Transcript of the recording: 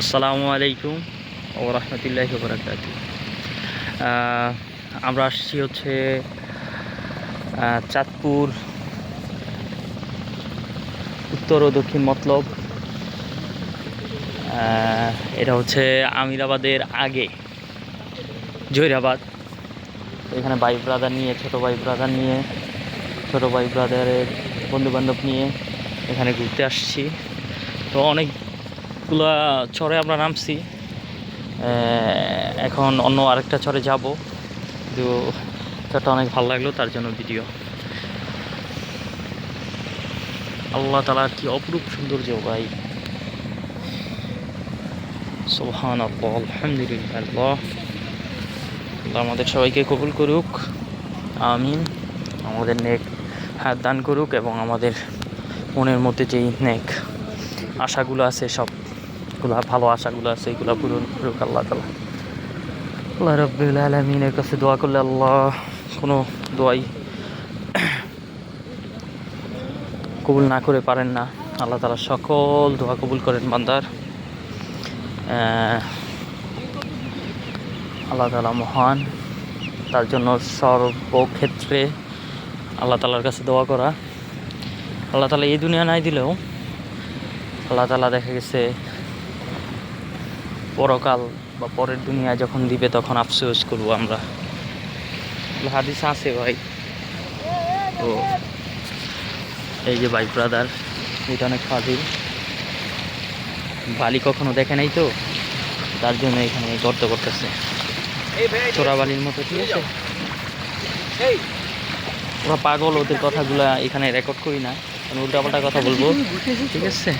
আসসালামু আলাইকুম ওয়া রাহমাতুল্লাহি ওয়া বারাকাতুহু। আমরা আসছি হচ্ছে চাঁদপুর উত্তর ও দক্ষিণ মতলব। এটা হচ্ছে আমিরাবাদের আগে জহিরাবাদ। এখানে ভাই ব্রাদার নিয়ে ছোটো ভাই ব্রাদারের বন্ধুবান্ধব নিয়ে এখানে ঘুরতে আসছি। তো অনেকগুলা চরে আমরা নামছি, এখন অন্য আরেকটা চরে যাব, কিন্তু চরটা অনেক ভালো লাগলো, তার জন্য ভিডিও। আল্লাহ তাআলার কি অপরূপ সৌন্দর্য ভাই, সুবহানাল্লাহ, আলহামদুলিল্লাহ। আল্লাহ আমাদের সবাইকে কবুল করুক, আমিন। আমাদের নেক হাত দান করুক এবং আমাদের মনের মধ্যে যেই নেক আশাগুলো আছে, সবগুলা ভালো আশাগুলো আছে, এগুলো পূরণ করুক আল্লাহ তাআলা। আল্লাহ রাব্বুল আলামিনের কাছে দোয়া করলে আল্লাহ কোনো দোয়াই কবুল না করে পারেন না। আল্লাহ তাআলা সকল দোয়া কবুল করেন বান্দার। আল্লাহ তাআলা মহান, তার জন্য সর্বক্ষেত্রে আল্লাহ তাআলার কাছে দোয়া করা। আল্লাহ তাআলা এই দুনিয়া নাই দিলেও আল্লাহ তাআলা দেখা গেছে পরকাল বা পরের দুনিয়া যখন দিবে তখন আফসোস করবো আমরা। হাদিস আছে ভাই। তো এই যে ভাই ব্রাদার, এটা অনেক ফাজিল, বালি কখনো দেখে নাই, তো তার জন্য এখানে গর্ত করতেছে চোরাবালির মতো, ঠিক আছে। ওরা পাগল, ওদের কথাগুলা এখানে রেকর্ড করি না, উল্টাপাল্টা কথা বলবো, ঠিক আছে।